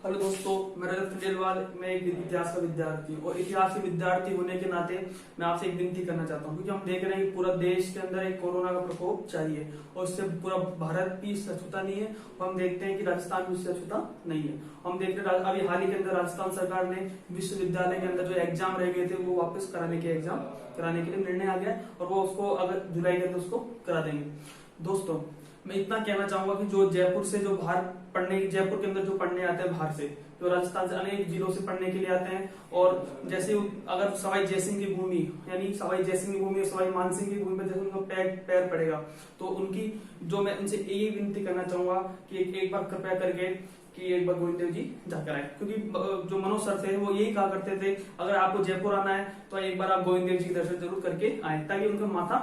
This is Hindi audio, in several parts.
हेलो दोस्तों, मैं रजत खंडेलवाल। मैं एक इतिहास का विद्यार्थी हूँ और इतिहास के विद्यार्थी होने के नाते मैं आपसे एक विनती करना चाहता हूँ, क्योंकि हम देख रहे हैं कि पूरा देश के अंदर एक कोरोना का प्रकोप चाहिए और इससे पूरा भारत भी इससे अछूता नहीं है। और हम देखते हैं कि राजस्थान भी इससे अछूता नहीं है। हम देख रहे हैं अभी हाल ही के अंदर राजस्थान सरकार ने विश्वविद्यालय के अंदर जो एग्जाम रह गए थे वो वापस कराने के लिए निर्णय आ गया और वो उसको अगर जुलाई के अंदर उसको करा देंगे। दोस्तों, मैं इतना कहना चाहूंगा कि जो जयपुर से जो बाहर जयपुर के अंदर जो पढ़ने आते हैं बाहर से, जो राजस्थान से अनेक जिलों से पढ़ने के लिए आते हैं, और जैसे अगर सवाई जयसिंह की भूमि यानी सवाई जयसिंह की भूमि और सवाई मानसिंह की भूमि पर जैसे उनका पैर पड़ेगा, तो उनकी जो मैं उनसे यही विनती करना चाहूंगा कि एक बार कृपया करके कि एक बार गोविंद देव जी जाकर आए, क्योंकि जो मनोज सर थे वो यही कहा करते थे अगर आपको जयपुर आना है तो एक बार आप गोविंद देव जी के दर्शन जरूर करके आए, ताकि उनका माथा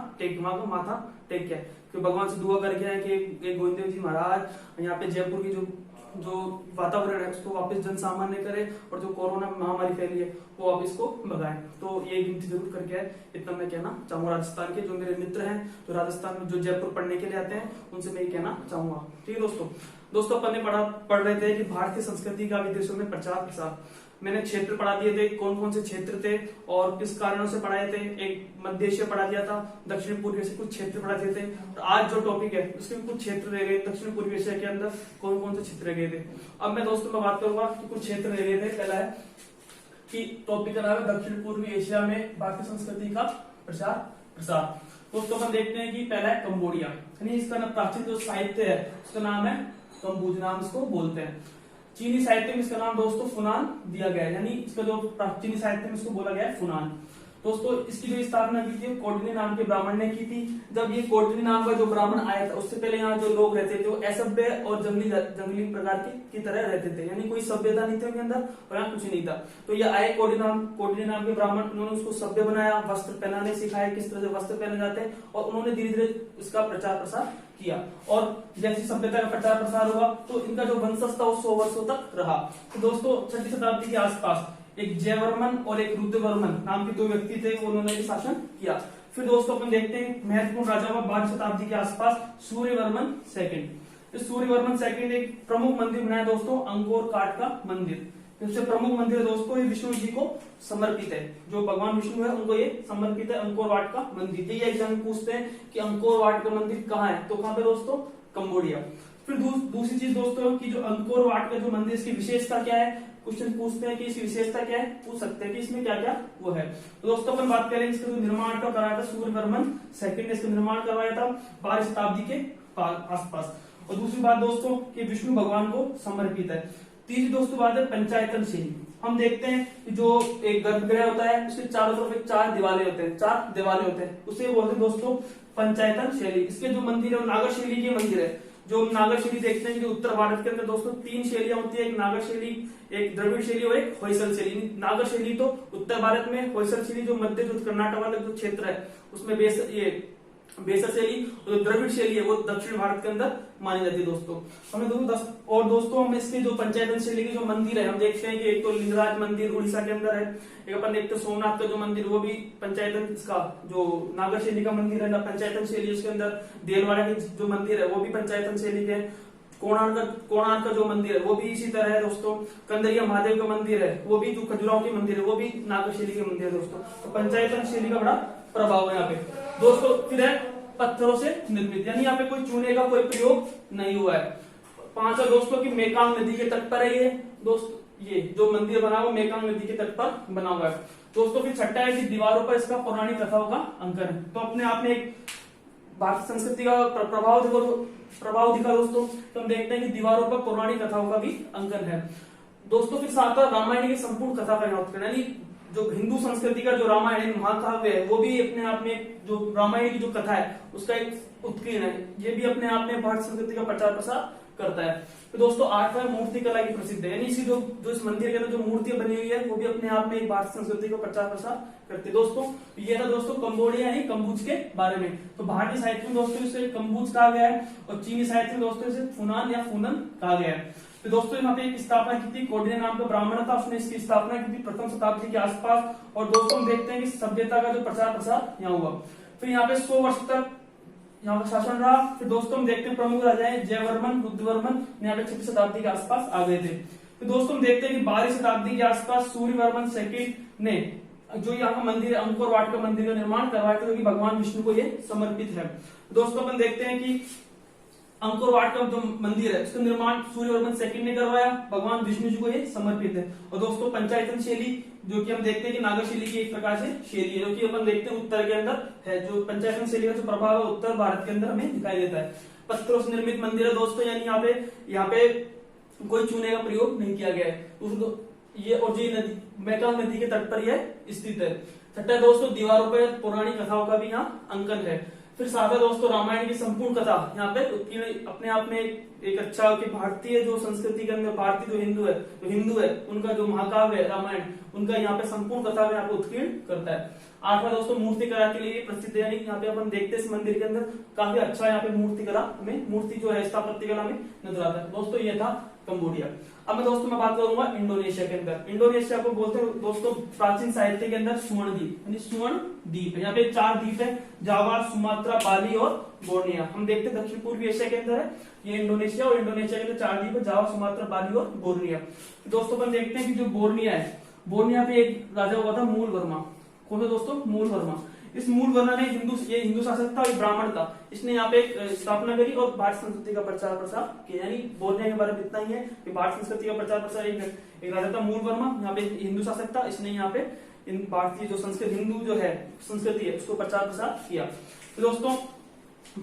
टेक के कि भगवान से दुआ करके आए कि गोविंद देव जी महाराज यहाँ पे जयपुर की जो वातावरण है उसको वापस जन सामान्य करे और जो कोरोना महामारी फैली है वो वापस को भगाए। तो ये गिनती जरूर करके आए, इतना मैं कहना चाहूंगा। राजस्थान के जो मेरे मित्र हैं जो राजस्थान में जो जयपुर पढ़ने के लिए आते हैं उनसे मैं ये कहना चाहूंगा। ठीक है दोस्तों, अपन ने पढ़ रहे थे कि भारतीय संस्कृति का विदेशों में प्रचार प्रसार। मैंने क्षेत्र पढ़ा दिए थे, कौन कौन से क्षेत्र थे और किस कारणों से पढ़ाए थे। एक मध्य एशिया पढ़ा दिया था, दक्षिण पूर्व एशिया कुछ क्षेत्र पढ़ा दिए थे, और आज जो टॉपिक है उसके कुछ क्षेत्र रह गए। दक्षिण पूर्व एशिया के अंदर कौन कौन से क्षेत्र रह गए थे। अब मैं दोस्तों में बात करूंगा कि कुछ क्षेत्र रह गए थे। पहला है कि टॉपिक का नाम है दक्षिण पूर्वी एशिया में भारतीय संस्कृति का प्रचार प्रसार। दोस्तों हम देखते हैं कि पहला है कंबोडिया, यानी इसका प्राचीन जो साहित्य है उसका नाम है कंबुज, नाम इसको बोलते हैं। चीनी साहित्य में इसका नाम दोस्तों फुनान दिया गया है, यानी इसका जो चीनी साहित्य में इसको बोला गया है फुनान। दोस्तों इसकी जो स्थापना की थी कोडनी नाम के ब्राह्मण ने की थी। जब ये कोडनी नाम का जो ब्राह्मण आया था उससे पहले यहाँ जो लोग रहते थे वो असभ्य और जंगली प्रकार की तरह रहते थे, यानी कोई सभ्यता नहीं थी उनके अंदर और यहाँ कुछ नहीं था। तो ये आए कोडनी नाम के ब्राह्मण, उन्होंने उसको सभ्य बनाया, वस्त्र पहनाने सिखाए, किस तरह से वस्त्र पहने जाते हैं, और उन्होंने धीरे धीरे इसका प्रचार प्रसार किया। और जैसी सभ्यता का प्रचार प्रसार हुआ तो इनका जो वंशज था वो 100 वर्षों तक रहा। तो दोस्तों 6वीं शताब्दी के आसपास एक जयवर्मन और एक रुद्रवर्मन नाम के दो व्यक्ति थे, उन्होंने शासन किया। फिर दोस्तों अपन देखते हैं महत्वपूर्ण राजा हुआ 12वीं शताब्दी के आसपास सूर्यवर्मन सेकंड। इस सूर्यवर्मन सेकंड एक प्रमुख मंदिर बनाया दोस्तों, अंकोर काट का मंदिर। सबसे प्रमुख मंदिर है दोस्तों, ये विष्णु जी को समर्पित है, जो भगवान विष्णु है उनको ये समर्पित है, अंकोर वाट का मंदिर। ये एग्जाम पूछते हैं कि अंकोर वाट का मंदिर कहाँ है, तो कहाँ पे दोस्तों, कंबोडिया। फिर दूसरी चीज दोस्तों कि जो अंकोर वाट का जो मंदिर, इसकी विशेषता क्या है, क्वेश्चन पूछते हैं कि इसकी विशेषता क्या है, पूछ सकते हैं कि इसमें क्या क्या वो है। तो दोस्तों अपन बात करें इसका जो निर्माण का कराया था सूर्यवर्मन सेकंड ने इसका निर्माण करवाया था 12वीं शताब्दी के आसपास। और दूसरी बात दोस्तों कि विष्णु भगवान को समर्पित है। तीसरी दोस्तों बात है पंचायतन शैली। हम देखते हैं कि जो एक गर्भगृह होता है उसके चारों तरफ 4 दिवाले होते हैं, उसे बोलते हैं दोस्तों पंचायतन शैली। इसके जो मंदिर है नागर शैली के मंदिर है। जो नागर शैली देखते हैं कि उत्तर भारत के अंदर दोस्तों 3 शैलियां होती है, एक नागर शैली, एक द्रविड़ शैली और एक होयसल शैली। नागर शैली तो उत्तर भारत में, होयसल शैली जो मध्य जो कर्नाटक वाला जो क्षेत्र है उसमें बेसर शैली, और द्रविड़ शैली है वो दक्षिण भारत के अंदर मानी जाती है दोस्तों। हमें और दोस्तों हम इसके जो पंचायतन शैली के जो मंदिर है हम देखते हैं कि एक तो लिंगराज मंदिर उड़ीसा के अंदर है, एक अपन देखते हैं सोमनाथ का जो मंदिर वो भी पंचायतन, इसका जो नागर शैली का मंदिर है पंचायतन शैली, उसके अंदर देलवाड़ा के जो मंदिर है वो भी पंचायतन शैली के। कोणार्क का जो मंदिर है वो भी इसी तरह है दोस्तों। कंदरिया महादेव का मंदिर है वो भी, जो खजुराहो के मंदिर है वो भी नागर शैली के मंदिर है दोस्तों। तो पंचायतन शैली का बड़ा प्रभाव है यहाँ पे दोस्तों। फिर है पत्थरों से निर्मित, यानी यहाँ पे कोई चूने का कोई प्रयोग नहीं हुआ है। 5 है दोस्तों की मेकांग नदी के तट पर है ये दोस्तों, ये जो मंदिर बना हुआ मेकांग नदी के तट पर बना हुआ है दोस्तों। फिर 6 है कि दीवारों पर इसका पौराणिक कथाओं का अंकन है। तो अपने आप में एक भारतीय संस्कृति का प्रभाव दिखा दोस्तों। तो हम देखते हैं कि दीवारों पर पौराणिक कथाओं का भी अंकन है दोस्तों। फिर 7 रामायण की संपूर्ण कथा का उत्करण, यानी जो हिंदू संस्कृति का जो रामायण महाकाव्य है वो भी अपने आप में, जो रामायण की जो कथा है उसका एक उत्कीर्ण है, ये भी अपने आप में भारतीय संस्कृति का प्रचार प्रसार करता है। तो दोस्तों 8वां मूर्ति कला की प्रसिद्ध है, यानी इसी जो इस मंदिर के अंदर जो मूर्तियां बनी हुई है वो भी अपने आप में भारतीय संस्कृति का प्रचार प्रसार करते हैं दोस्तों। ये था दोस्तों कंबोडिया यानी कंबुज के बारे में। तो भारतीय साहित्य में दोस्तों इसे कंबुज कहा गया है और चीनी साहित्य में दोस्तों इसे फुनान या फूनन कहा गया है। तो दोस्तों यहाँ पे एक स्थापना की थी, कोडनी नाम का ब्राह्मण था, उसने इसकी स्थापना की थी 1वीं शताब्दी के आसपास। और दोस्तों हम देखते हैं कि सभ्यता का जो प्रचार प्रसार यहाँ हुआ। फिर यहाँ पे 100 वर्ष तक यहाँ का शासन रहा। फिर दोस्तों हम देखते हैं प्रमुख राजा है जयवर्मन रुद्रवर्मन यहाँ पे 6वीं शताब्दी के आसपास आ गए थे। तो दोस्तों हम देखते हैं कि 12वीं शताब्दी के आसपास सूर्यवर्मन सेकंड ने जो यहाँ का मंदिर है अंकोर वाट का मंदिर का निर्माण करवाया था, जो कि भगवान विष्णु को ये समर्पित है। दोस्तों अपन देखते हैं कि अंकोर वाट का जो मंदिर है उसका निर्माण सूर्यवर्मन सेकंड ने करवाया, भगवान विष्णु जी को ये समर्पित है। और दोस्तों पंचायतन शैली जो कि हम देखते हैं कि नागर शैली की एक प्रकार से शैली है, जो कि अपन देखते हैं उत्तर के अंदर है। जो पंचायतन शैली का जो प्रभाव है उत्तर भारत के अंदर हमें दिखाई देता है। पत्थरों से निर्मित मंदिर है दोस्तों, यानी यहाँ पे कोई चूने का प्रयोग नहीं किया गया है। ये और जो नदी मैकांग नदी के तट पर यह स्थित है। छठा दोस्तों दीवारों पर पौराणिक कथाओं का भी यहाँ अंकन है। फिर सातवां दोस्तों रामायण की संपूर्ण कथा यहाँ पे अपने आप में एक अच्छा कि भारतीय जो संस्कृति के अंदर भारतीय जो हिंदू है उनका जो महाकाव्य है रामायण, उनका यहाँ पे संपूर्ण कथा में आपको उत्कीर्ण करता है। आठवां दोस्तों मूर्ति कला के लिए प्रसिद्ध है, यानी यहाँ पे अपन देखते हैं इस मंदिर के अंदर काफी अच्छा यहाँ पे मूर्ति कला हमें मूर्ति जो है स्थापत्य कला में नजर आता है। दोस्तों ये था कंबोडिया। अब मैं दोस्तों मैं बात करूंगा इंडोनेशिया के अंदर। इंडोनेशिया को बोलते हैं दोस्तों प्राचीन साहित्य के अंदर स्वर्ण द्वीप, यानी स्वर्ण द्वीप है। यहाँ पे 4 द्वीप है, जावा, सुमात्रा, बाली और बोर्निया। हम देखते हैं दक्षिण पूर्वी एशिया के अंदर है ये इंडोनेशिया, और इंडोनेशिया के अंदर 4 द्वीप है, जावा, सुमात्रा, बाली और बोर्निया। दोस्तों अपन देखते हैं कि जो बोर्निया है, बोर्निया पे एक राजा हुआ था मूल वर्मा। कौन सा दोस्तों? मूल वर्मा। इस मूल वर्मा ने हिंदू शासक था और ब्राह्मण था। इसने यहाँ पे एक स्थापना करी और भारतीय संस्कृति का प्रचार प्रसार किया। यानी बोर्निया के बारे में इतना ही है कि भारतीय संस्कृति का प्रचार प्रसार एक राजा था मूल वर्मा, यहाँ पे हिंदू शासक था। इसने यहाँ पे इन भारतीय जो संस्कृति हिंदू जो है संस्कृति है उसको प्रचार प्रसार किया। तो दोस्तों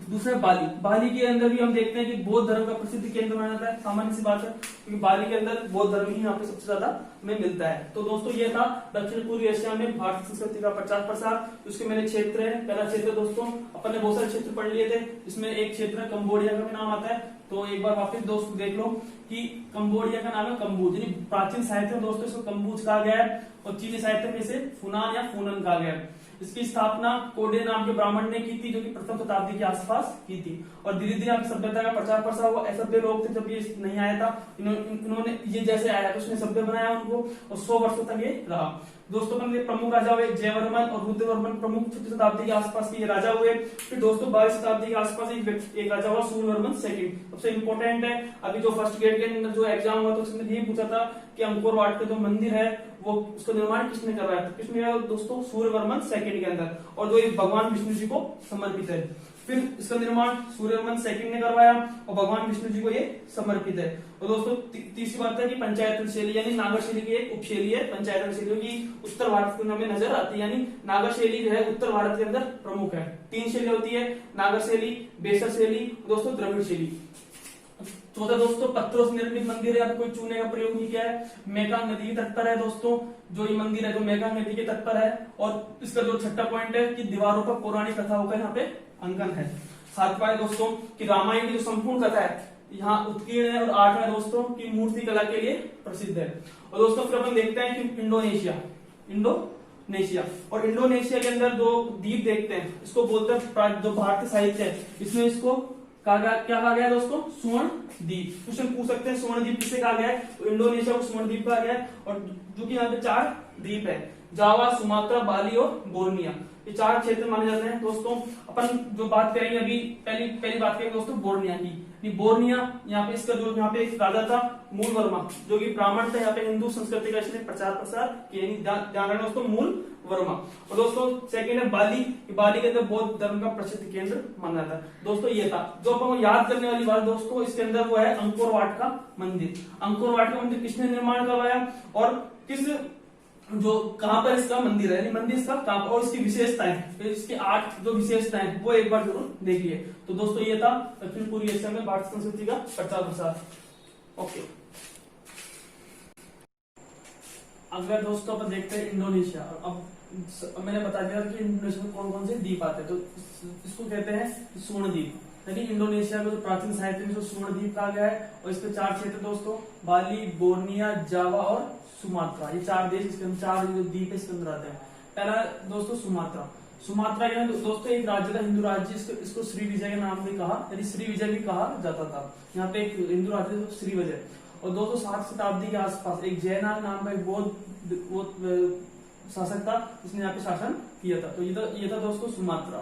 दूसरा बाली। बाली के अंदर भी हम देखते हैं कि बौद्ध धर्म का प्रसिद्ध केंद्र माना जाता है। सामान्य सी बात है क्योंकि बाली के अंदर बौद्ध धर्म ही यहाँ पे सबसे ज्यादा हमें मिलता है। तो दोस्तों ये था दक्षिण पूर्वी एशिया में भारतीय संस्कृति का प्रचार प्रसार। उसके मेरे क्षेत्र है। पहला क्षेत्र दोस्तों अपन ने बहुत सारे क्षेत्र पढ़ लिए थे, इसमें एक क्षेत्र कंबोडिया का भी नाम आता है। तो एक बार वापस दोस्तों देख लो कि कंबोडिया का नाम है कम्बोज, यानी प्राचीन साहित्य में दोस्तों इसको कम्बोज कहा गया है और चीनी साहित्य में इसे फुनान या फूनन कहा गया है। इसकी स्थापना कोडे नाम के ब्राह्मण ने की थी, जो कि प्रथम शताब्दी के आसपास की थी। और धीरे धीरे आपकी सभ्यता का प्रचार प्रसार हुआ। असभ्य लोग थे जब ये नहीं आया था, इन्होंने ये जैसे आया तो उसने सभ्य बनाया उनको, और 100 वर्षों तक ये रहा। दोस्तों प्रमुख राजा हुए जयवर्मन और रुद्रवर्मन, प्रमुख 6वीं शताब्दी के आसपास के राजा हुए। फिर दोस्तों 22वीं शताब्दी के आसपास एक राजा हुआ सूर्यवर्मन सेकंड। सबसे इंपॉर्टेंट है, अभी जो फर्स्ट ग्रेड के अंदर जो एग्जाम हुआ तो उसमें ये पूछा था कि अंकोर वाट का जो मंदिर है वो उसका निर्माण किसने करवाया था? किसने किया दोस्तों? सूर्यवर्मन सेकंड के अंदर, और जो एक भगवान विष्णु जी को समर्पित है। फिर इसका निर्माण सूर्यवर्मन सेकंड ने करवाया और भगवान विष्णु जी को ये समर्पित है। और दोस्तों तीसरी बात है कि पंचायतन शैली, यानी नागर शैली की एक उपशैली है पंचायतन शैली, की उत्तर भारत के अंदर नजर आती है। यानी नागर शैली जो है उत्तर भारत के अंदर प्रमुख है। 3 शैली होती है, नागर शैली, बेसर शैली, दोस्तों द्रविड़ शैली। चौथा दोस्तों पत्थरों से निर्मित मंदिर है, कोई चूने का प्रयोग नहीं किया है। मेकांग नदी के तट पर है दोस्तों जो ये मंदिर है, जो मेकांग नदी के तट पर है। और इसका जो छठा पॉइंट है कि दीवारों पर पौराणिक कथाओं का यहाँ पे अंकन है। 7वां है दोस्तों कि रामायण की जो संपूर्ण कथा है यहाँ उत्कीर्ण है। और 8वां है दोस्तों की मूर्ति कला के लिए प्रसिद्ध है। और दोस्तों फिर अपन देखते हैं कि इंडोनेशिया और इंडोनेशिया के अंदर जो द्वीप देखते हैं इसको बोलते हैं, जो भारतीय साहित्य है इसमें इसको क्या कहा गया है दोस्तों? स्वर्ण द्वीप। क्वेश्चन पूछ सकते हैं स्वर्ण द्वीप किसे कहा गया है? तो इंडोनेशिया को स्वर्ण द्वीप कहा गया है। और जो कि यहाँ पे 4 द्वीप है, जावा, सुमात्रा, बाली और बोर्निया, ये 4 क्षेत्र माने जाते हैं। दोस्तों अपन जो बात करेंगे अभी पहली बात करेंगे दोस्तों बोर्निया की। बोर्निया यहाँ पे इसका जो यहाँ पे एक राजा था मूल वर्मा, जो कि ब्राह्मण था। यहाँ पे हिंदू संस्कृति का इसने प्रचार प्रसार किया। ध्यान रखना दोस्तों मूल वर्मा। और दोस्तों सेकंड है बाली। बाली के अंदर बौद्ध धर्म का प्रसिद्ध केंद्र माना जाता है। दोस्तों ये था जो अपन याद करने वाली बात दोस्तों, इसके अंदर वो है अंकोर वाट का मंदिर। अंकोर वाट का मंदिर किसने निर्माण करवाया और किस जो कहां पर इसका मंदिर है, यानी मंदिर इसका कहां पर, और इसकी विशेषताएं, इसकी 8 जो विशेषताएं वो एक बार जरूर देखिए। तो दोस्तों ये था दक्षिण पूर्वी एशिया में भारतीय संस्कृति का प्रचार प्रसार। ओके, अगला दोस्तों अपन देखते हैं इंडोनेशिया। अब मैंने बता दिया कि इंडोनेशिया में कौन कौन से द्वीप आते हैं। तो इसको कहते हैं स्वर्ण द्वीप, यानी इंडोनेशिया में जो प्राचीन साहित्य में स्वर्ण द्वीप कहा गया है। और इसके 4 क्षेत्र दोस्तों बाली, बोर्निया, जावा और सुमात्रा, ये 4 देश इसके अंदर 4 जो द्वीप इसके अंदर आते हैं। पहला दोस्तों सुमात्रा के अंदर दोस्तों एक राज्य था, हिंदू राज्य, इसको श्री विजय के नाम भी कहा, यानी श्री विजय भी कहा जाता था। यहाँ पे एक हिंदू राज्य श्री विजय। और 207 शताब्दी के आसपास एक जयनाग नाम का एक बौद्ध शासक था जिसने यहाँ पे शासन किया था। तो ये था दोस्तों सुमात्रा।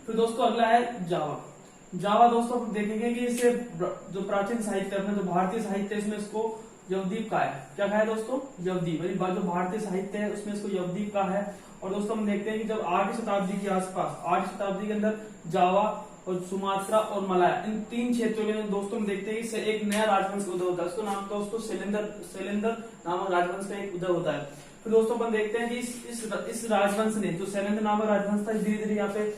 फिर दोस्तों अगला है जावा। दोस्तों देखेंगे कि इसे जो प्राचीन साहित्य अपना जो भारतीय साहित्य इसमें इसको यवद्वीप का है। क्या कहा है दोस्तों? यवद्वीप। जो भारतीय साहित्य है उसमें इसको यवद्वीप का है। और दोस्तों हम देखते हैं कि जब 8वीं शताब्दी के आसपास, 8वीं शताब्दी के अंदर जावा और सुमात्रा और मलाया, इन 3 क्षेत्रों के अंदर दोस्तों हम देखते हैं कि एक नया राजवंश उदय होता है। उसको नाम दोस्तों शैलेंद्र नामक राजवंश का एक उदय होता है। फिर दोस्तों अपन देखते हैं कि इस राजवंश ने, जो शैलेंद्र नामक राजवंश था, धीरे धीरे यहाँ पे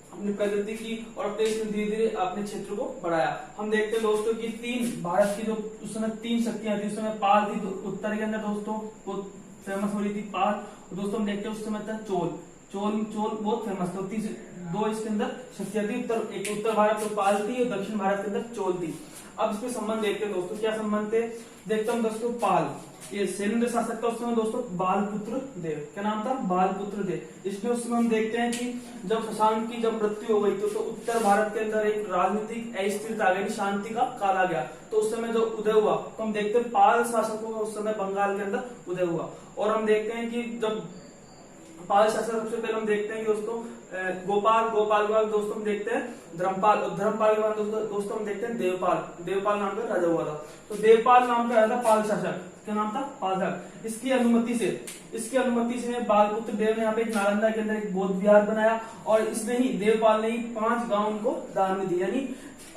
अपनी प्रगति की और अपने इसमें धीरे धीरे अपने क्षेत्र को बढ़ाया। हम देखते हैं दोस्तों कि 3 भारत की जो उस समय 3 शक्तियां थी, उस समय पाल थी उत्तर के अंदर दोस्तों, वो फेमस हो रही थी पाल। और दोस्तों हम देखते हैं उस समय था चोल बहुत फेमस था। 2 इसके अंदर शक्तियां थी, एक उत्तर भारत में पाल थी और दक्षिण भारत के अंदर चोल थी। अब इसके संबंध देखते हैं दोस्तों, क्या संबंध थे? देखते हैं दोस्तों, पाल, ये शैलेंद्र शासक था उस समय दोस्तों बालपुत्र देव। क्या नाम था? बालपुत्र देव। इसमें उस समय हम देखते हैं कि जब शशांक की जब मृत्यु हो गई तो उत्तर भारत के अंदर एक राजनीतिक अस्थिरता आ गई, शांति का काल आ गया। तो उस समय जो उदय हुआ, तो हम देखते हैं पाल शासकों का उस समय बंगाल के अंदर उदय हुआ। और हम देखते हैं कि जब पाल शासक, सबसे पहले हम देखते हैं कि दोस्तों गोपाल के बाद दोस्तों हम देखते हैं धर्मपाल के बाद दोस्तों हम देखते हैं देवपाल नाम का राजा हुआ था। तो देवपाल नाम का राजा था पाल शासक। क्या नाम था? पाल शासक। इसकी अनुमति से बालपुत्र देव ने यहाँ पे एक नालंदा के अंदर एक बौद्ध विहार बनाया और देवपाल ने ही 5 गांव को दान में दिए। यानी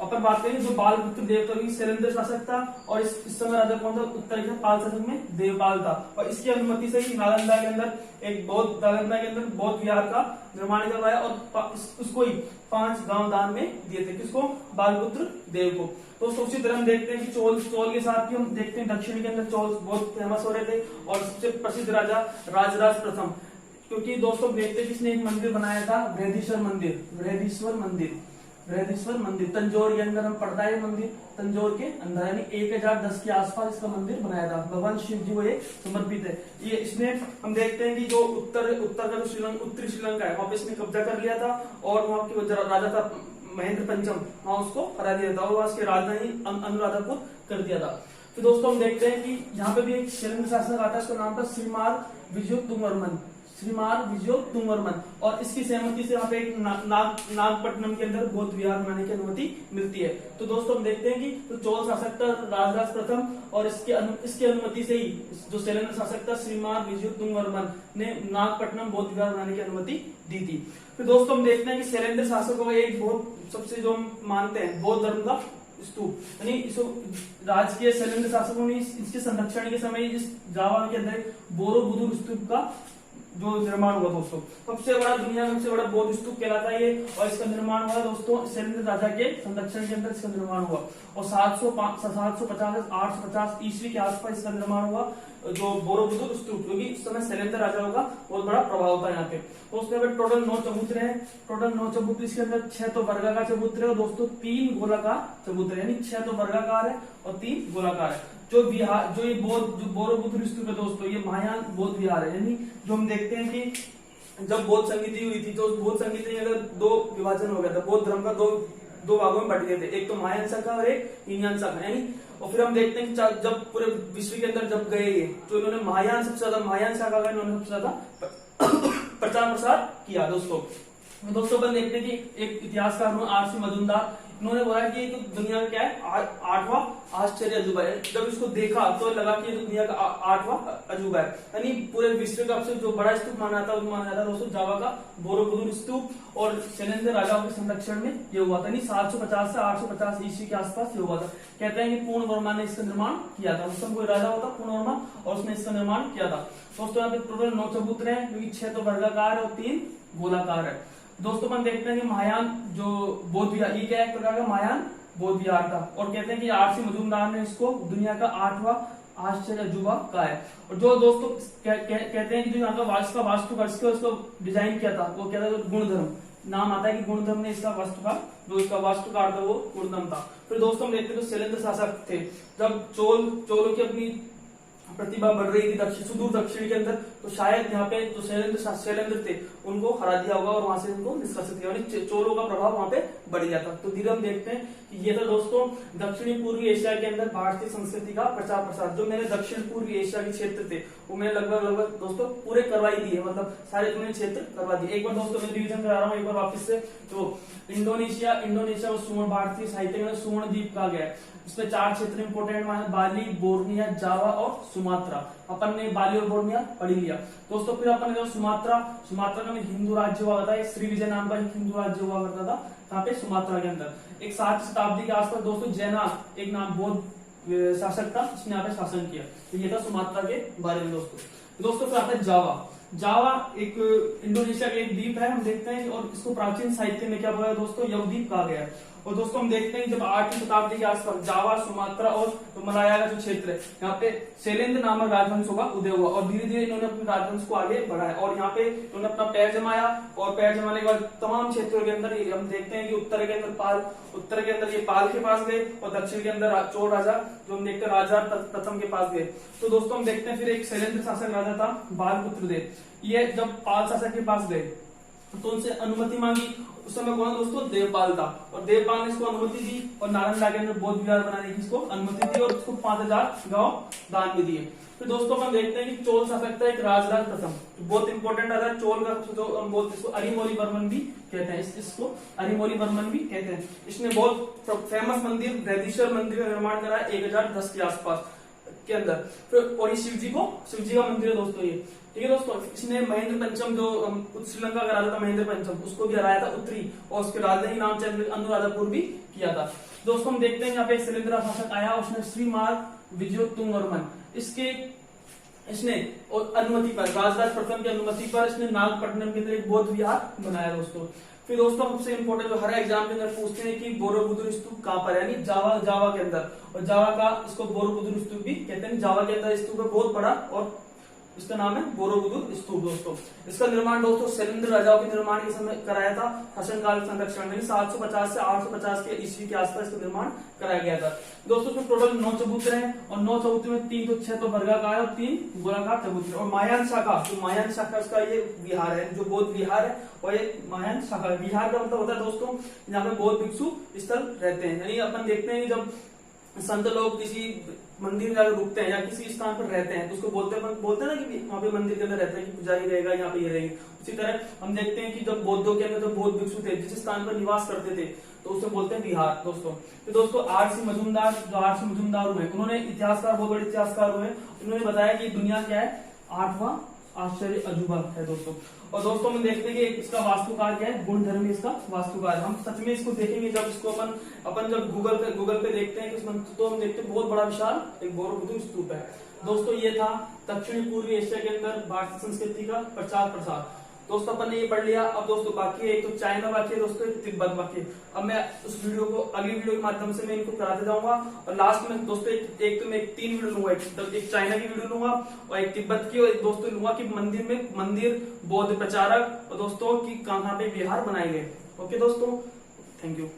अपन बात करें जो बालपुत्र देव था शैलेंद्र शासक था और इस समय राजा कौन था? उत्तर के पाल शासक में देवपाल था। और इसकी अनुमति से ही नालंदा के अंदर बौद्ध विहार का निर्माण करवाया और उसको ही 5 गांव दान में दिए थे। किसको? बालपुत्र देव को। तो उसी तरह हम देखते हैं कि चोल के साथ भी हम देखते हैं दक्षिण के अंदर चोल बहुत फेमस हो रहे थे। और सबसे प्रसिद्ध राजा राजराज प्रथम, क्योंकि दोस्तों देखते हैं किसने एक मंदिर बनाया था? बृहदीश्वर मंदिर तंजौर के अंदर हम पढ़ता है मंदिर, तंजौर के अंदर, यानी 1010 के आसपास इसका मंदिर बनाया था। भगवान शिव जी को ये समर्पित है। ये इसमें हम देखते हैं कि जो उत्तर का जो उत्तरी श्रीलंका है, वहां पे इसने कब्जा कर लिया था और वहां के राजा था महेंद्र पंचम, वहां उसको हरा दिया था और वहां उसकी राजधानी अनुराधापुर कर दिया था। फिर दोस्तों हम देखते हैं कि यहाँ पे भी एक शैलेंद्र शासक आता है, उसका नाम था श्रीमार विजय तुंगवर्मन। और इसकी सहमति से यहाँ पे एक नागपट्टनम के अंदर बौद्ध विहार बनाने की अनुमति मिलती है। तो दोस्तों हम देखते हैं कि तो चोल शासक था राजराज प्रथम और इसकी अनुमति से ही जो शैलेंद्र शासक था श्रीमार विजय तुंगवर्मन ने नागपट्टनम बौद्ध विहार बनाने की अनुमति दी थी। फिर दोस्तों हम देखते हैं कि शैलेंद्र शासकों का एक बहुत सबसे जो हम मानते हैं बौद्ध धर्म का स्तूप, यानी इसको राजकीय शैलेंद्र शासकों ने इसके संरक्षण के समय इस जावा के अंदर बोरोबुदुर स्तूप का जो निर्माण हुआ दोस्तों, सबसे बड़ा दुनिया में सबसे बड़ा बौद्ध स्तूप कहलाता है ये। और इसका निर्माण हुआ दोस्तों शैलेंद्र राजा के संरक्षण के अंदर इसका निर्माण हुआ और 850 ईस्वी के आसपास इसका निर्माण हुआ जो बोरोबुदुर स्तूप, क्योंकि इस समय शैलेंद्र राजाओं का बहुत बड़ा प्रभाव था यहाँ पे। तो उसमें टोटल 9 चबूतरे हैं। टोटल 9 चबूतरे, इसके अंदर 6 तो वर्गाकार चबूतरे और दोस्तों 3 गोलाकार चबूतरे, यानी 6 तो वर्गाकार है और 3 गोलाकार है। जो ये बोरोबुदुर स्तूप है दोस्तों, ये महायान बौद्ध विहार है। यानी जो हम देखते हैं कि जब बौद्ध संगीति हुई थी तो बौद्ध संगीति में अगर 2 विभाजन हो गया था, बौद्ध धर्म का दो भागों में बट गए थे, एक तो महायान शाखा और एक हीनयान शाखा। यानी और फिर हम देखते हैं कि जब पूरे विश्व के अंदर जब गए ये, तो इन्होंने महायान शाखा का इन्होंने सबसे ज्यादा प्रचार प्रसार किया दोस्तों। अपन देखते हैं कि एक इतिहासकार आर सी मजूमदार, उन्होंने बोला कि तो दुनिया का क्या है 8वां आश्चर्य अजूबा है। जब इसको देखा तो लगा कि दुनिया का 8वां अजूबा है। यानी पूरे विश्व का सबसे जो बड़ा स्तूप माना जाता दोस्तों जावा का बोरोबुदुर स्तूप और शैलेंद्र राजाओं के संरक्षण में ये हुआ था। यानी 750 से 850 ईस्वी के आसपास ये हुआ था। कहते हैं कि पूर्णवर्मा ने इसका निर्माण किया था। उस समय कोई राजा होता पूर्णवर्मा और उसने इसका निर्माण किया था। दोस्तों यहाँ पे टोटल 9 चबूतरे हैं, क्योंकि 6 तो वर्गाकार है और 3 गोलाकार है। दोस्तों अपन देखते हैं कि महायान जो बौद्ध विहार, ये क्या एक प्रकार का महायान बौद्ध विहार था। और कहते हैं कि आर सी मजूमदार ने इसको दुनिया का 8वां आश्चर्य अजूबा कहा है। और जो दोस्तों कहते हैं कि जो यहाँ का वास्तुकार इसको डिजाइन किया था वो क्या था? गुणधर्म नाम आता है कि गुणधर्म ने इसका वास्तुकार था वो गुणधर्म था। फिर दोस्तों हम देखते हैं तो शैलेंद्र शासक थे, जब चोलों की अपनी प्रतिभा बढ़ रही थी दक्षिण सुदूर दक्षिण के अंदर, तो शायद यहाँ पे जो शैलेंद्र थे उनको हरा दिया होगा और वहां से उनको निष्कासित किया, चोलों का प्रभाव वहां पे बढ़ गया था। तो धीरे हम देखते हैं कि ये था दोस्तों दक्षिणी पूर्वी एशिया के अंदर भारतीय संस्कृति का प्रचार प्रसार। जो मैंने दक्षिण पूर्वी एशिया के क्षेत्र थे वो मैंने लगभग दोस्तों पूरे करवाई दिए, मतलब सारे मैंने क्षेत्र करवा दिए। एक बार दोस्तों मैं रिवीजन करा रहा हूँ एक बार वापस से। तो इंडोनेशिया को सुवर्ण भारतीय साहित्य में स्वर्ण द्वीप कहा गया है। इसमें 4 क्षेत्र इंपोर्टेंट है, बाली, बोर्निया, जावा और सुमात्रा। अपन ने बाली और बोर्निया पढ़ लिया दोस्तों। फिर अपन ने सुमात्रा का हिंदू राज्य हुआ करता है, श्री विजय नाम का हिंदू राज्य हुआ करता था यहाँ पे सुमात्रा के अंदर। एक 7वीं शताब्दी के आसपास दोस्तों जैना एक नाम बौद्ध शासक था, उसने यहाँ पे शासन किया। तो ये था सुमात्रा के बारे में दोस्तों। फिर आता है जावा एक इंडोनेशिया का एक द्वीप है, हम देखते हैं। और इसको प्राचीन साहित्य में क्या बोला है दोस्तों, यवद्वीप कहा गया है। और दोस्तों हम देखते हैं जब 8वीं शताब्दी के आसपास जावा, सुमात्रा और तो मलाया का जो क्षेत्र है यहाँ पे शैलेंद्र नामक राजवंशों का उदय हुआ और धीरे धीरे इन्होंने अपने राजवंश को आगे बढ़ाया और यहाँ पे इन्होंने अपना पैर जमाया। और पैर जमाने के बाद तमाम क्षेत्रों के अंदर हम देखते हैं कि उत्तर के अंदर ये पाल के पास गए और दक्षिण के अंदर चोल राजा जो हम देखते हैं राजा प्रथम के पास गए। तो दोस्तों हम देखते हैं फिर एक शैलेंद्र शासक राजा था बालपुत्र देव, ये जब पाल शासक के पास गए तो उनसे अनुमति मांगी। उस समय कौन दोस्तों, देवपाल था। और देवपाल ने इसको अनुमति दी और नालंदा के अंदर बौद्ध विहार बनाने की इसको अनुमति दी और इसको 5000 गांव दान भी दिए। फिर दोस्तों हम देखते हैं कि चोल शासक था एक राजराज प्रथम, बहुत इंपॉर्टेंट आता है चोल का, जो हम बोलते इसको अरिमोली वर्मन भी कहते हैं, इसको अरिमोली वर्मन भी कहते हैं। इसने बहुत फेमस मंदिर बृहदीश्वर मंदिर का निर्माण करा 1010 के आसपास के अंदर। फिर और ये शिव जी का मंदिर है दोस्तों ये, ठीक है दोस्तों। इसने महेंद्र पंचम जो श्रीलंका का राजा था महेंद्र पंचम, उसको भी हराया था उत्तरी, और उसके राजधानी नाम अनुराधापुर भी किया था। दोस्तों हम देखते हैं यहाँ पे एक शैलेंद्र शासक आया, उसने श्रीमार विजयोत्तुंग वर्मन इसने अनुमति पर, राजराज प्रथम की अनुमति पर इसने नागपट्टनम के अंदर एक बौद्ध विहार बनाया दोस्तों। फिर दोस्तों सबसे इंपॉर्टेंट जो हर एग्जाम के अंदर पूछते हैं कि बोरोबुदुर स्तूप कहाँ पर है, यानी जावा के अंदर, और जावा का इसको बोरोबुदुर स्तूप भी कहते हैं। जावा के अंदर स्तूप है बहुत बड़ा और इसका नाम है बोरोबुदुर स्तूप दोस्तों। इसका निर्माण दोस्तों शैलेंद्र राजाओं के निर्माण के समय कराया था, शासनकाल संरक्षण में 750 से 850 के ईस्वी के आसपास इसका निर्माण कराया गया था दोस्तों। तो टोटल 9 चबूतरे हैं और 9 चबूतरे में 3 तो 6 तो वर्गाकार और 3 गोलाकार चबूतरे। और मायान शाखा इसका ये विहार है, जो बौद्ध विहार है और ये मायान शाखा विहार का मतलब होता है दोस्तों यहाँ पे बौद्ध भिक्षु स्थल रहते हैं। यानी अपन देखते हैं जब संत लोग किसी मंदिर में जाकर रुकते हैं या किसी स्थान पर रहते हैं तो उसको बोलते हैं ना कि वहाँ पे मंदिर के अंदर रहते हैं कि पुजारी रहेगा, यहाँ पे ये रहेंगे। उसी तरह हम देखते हैं कि जब बौद्धों के अंदर जो बौद्ध भिक्षु थे जिस स्थान पर निवास करते थे तो उसे बोलते हैं विहार दोस्तों। तो दोस्तों आर.सी. मजूमदार हुए, उन्होंने इतिहासकार, बहुत बड़े इतिहासकार हुए, उन्होंने बताया कि दुनिया क्या है 8वां आश्चर्य अजूबा है दोस्तों। और दोस्तों हम देखते हैं कि इसका वास्तुकार क्या है, गुणधर्मी इसका वास्तुकार। हम सच में इसको देखेंगे जब इसको अपन जब गूगल पे देखते हैं कि तो हम देखते हैं बहुत बड़ा विशाल एक बोरोबुदुर स्तूप है दोस्तों। ये था दक्षिणी पूर्वी एशिया के अंदर भारतीय संस्कृति का प्रचार प्रसार दोस्तों। अपन ने ये पढ़ लिया। अब दोस्तों बाकी है एक तो चाइना बाकी है दोस्तों, एक तिब्बत बाकी है। अब मैं उस वीडियो को अगली वीडियो के माध्यम से मैं इनको कराते जाऊंगा। और लास्ट में दोस्तों एक तो मैं 3 वीडियो लूंगा, एक चाइना की वीडियो लूंगा और एक तिब्बत की, और एक दोस्तों लूंगा कि मंदिर बौद्ध प्रचारक और दोस्तों की कहाँ पे विहार बनाए गए। ओके दोस्तों, थैंक यू।